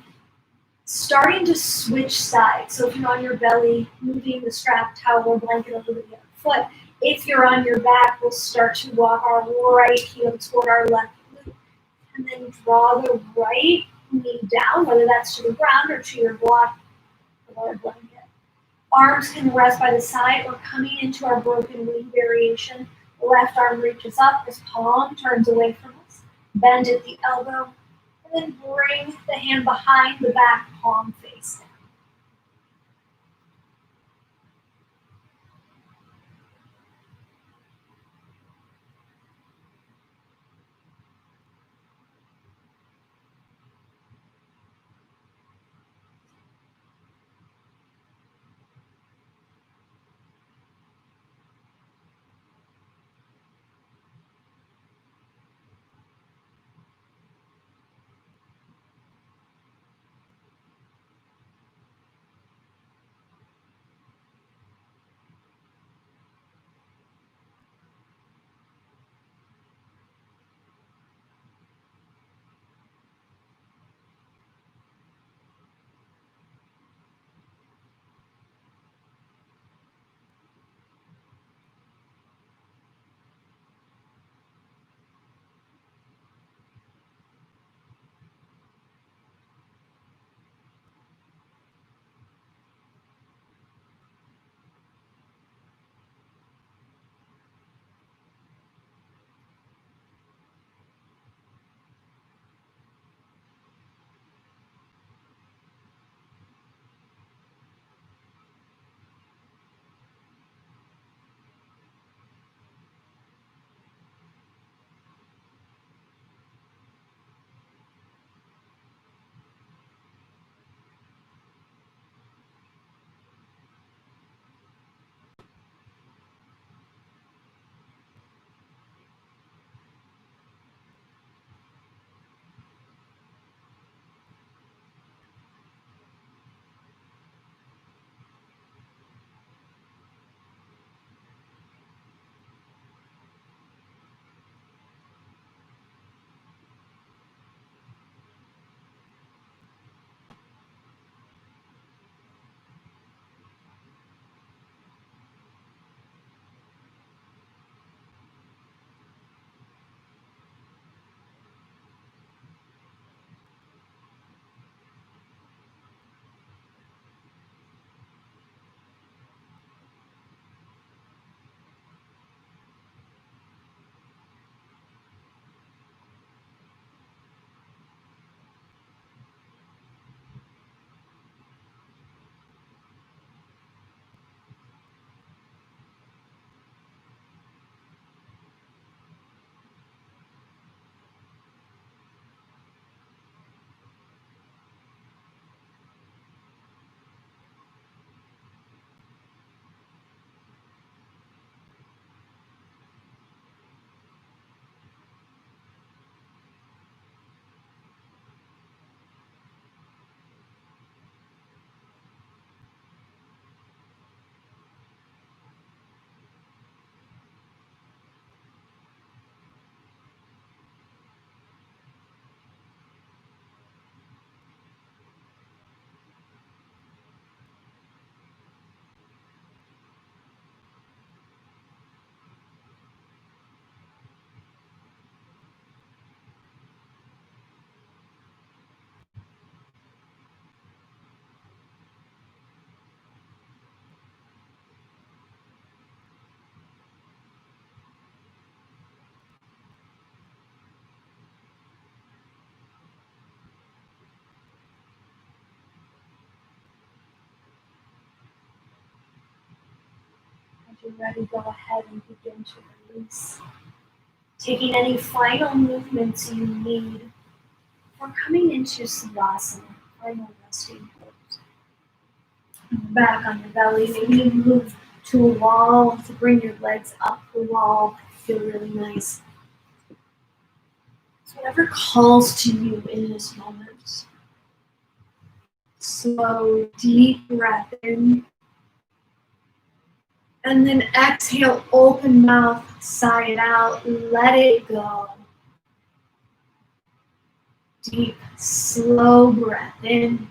Starting to switch sides. So if you're on your belly, moving the strap, towel, or blanket over the other foot. If you're on your back, we'll start to walk our right heel toward our left glute. And then draw the right knee down, whether that's to the ground or to your block or blanket. Arms can rest by the side or coming into our broken wing variation. The left arm reaches up, this palm turns away from us. Bend at the elbow, and then bring the hand behind the back palm face down. you're ready, go ahead and begin to release. Taking any final movements you need for coming into Savasana, final resting pose. Back on your belly, maybe you move to a wall to bring your legs up the wall. Feel really nice. So whatever calls to you in this moment. Slow, deep breath in. And then exhale, open mouth, sigh it out, let it go. Deep, slow breath in.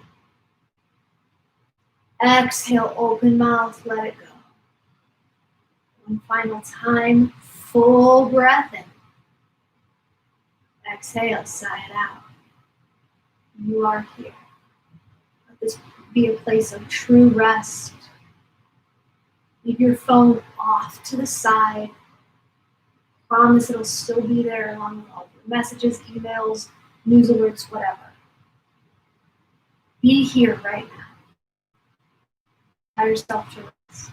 Exhale, open mouth, let it go. One final time, full breath in. Exhale, sigh it out. You are here. Let this be a place of true rest. Leave your phone off to the side. Promise it'll still be there along with all your messages, emails, news alerts, whatever. Be here right now. Allow yourself to rest.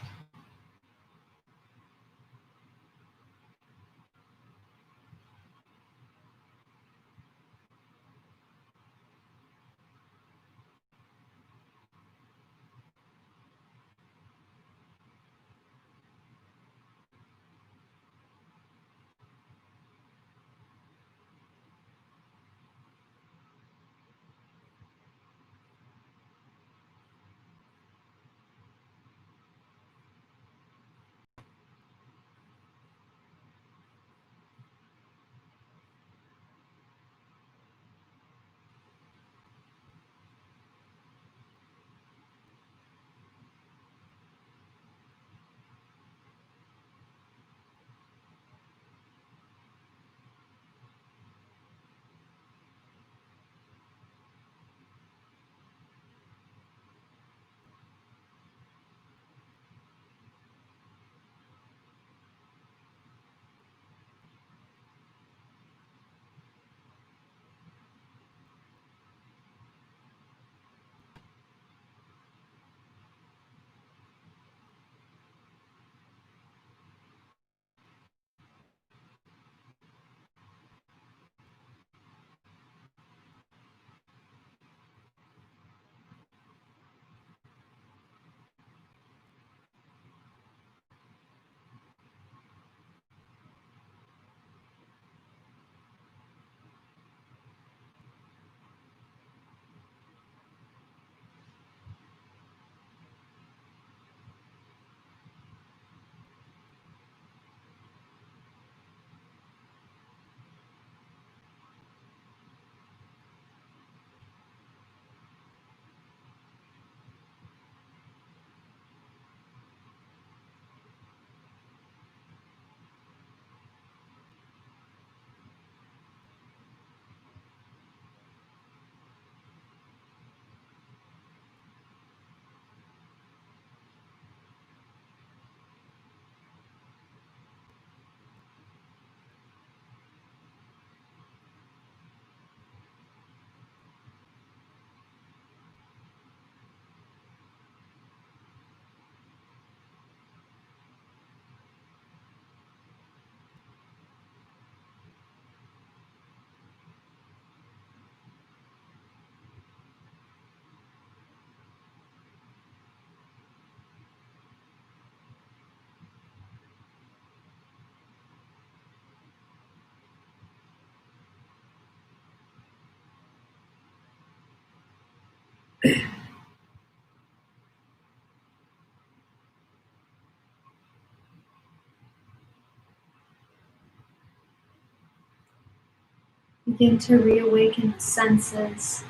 Begin to reawaken the senses,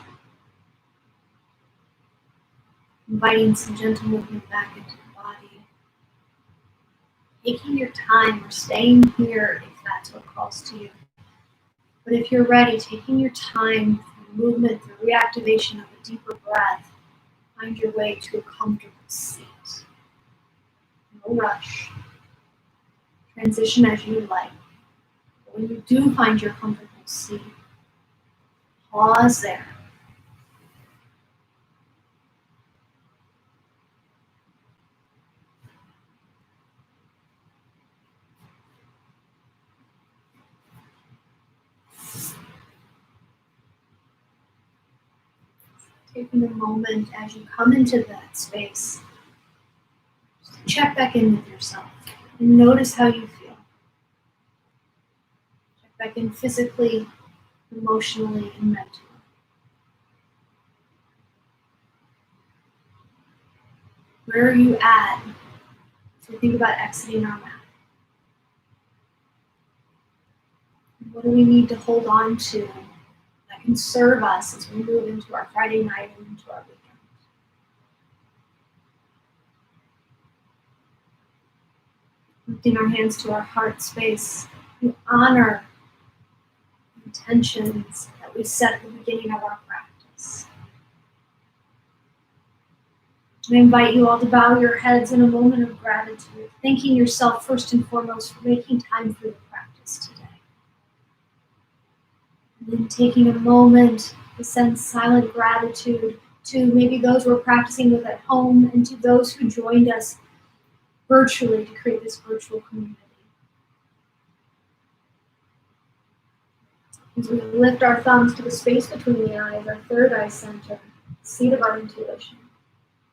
inviting some gentle movement back into the body. Taking your time or staying here if that's what calls to you. But if you're ready, taking your time through movement, through reactivation of a deeper breath, find your way to a comfortable seat. No rush. Transition as you like. But when you do find your comfortable seat, pause there. Taking a moment as you come into that space, check back in with yourself and notice how you feel. Check back in physically, emotionally, and mentally. Where are you at as we think about exiting our mat? What do we need to hold on to that can serve us as we move into our Friday night and into our weekend? Lifting our hands to our heart space, we honor the intentions that we set at the beginning of our practice. I invite you all to bow your heads in a moment of gratitude, thanking yourself first and foremost for making time for the practice today. And then taking a moment to send silent gratitude to maybe those we're practicing with at home and to those who joined us virtually to create this virtual community. As we lift our thumbs to the space between the eyes, our third eye center, seat of our intuition,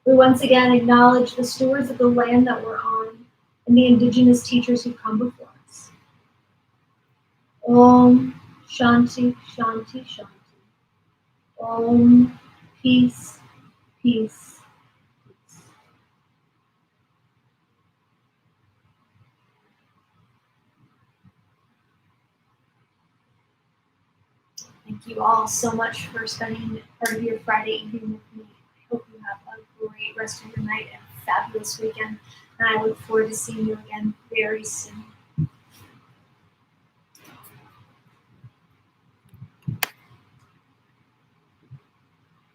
we once again acknowledge the stewards of the land that we're on and the indigenous teachers who come before us. Om Shanti, Shanti, Shanti. Om Peace, Peace, Peace. Thank you all so much for spending part of your Friday evening with me. I hope you have a great rest of your night and a fabulous weekend. And I look forward to seeing you again very soon.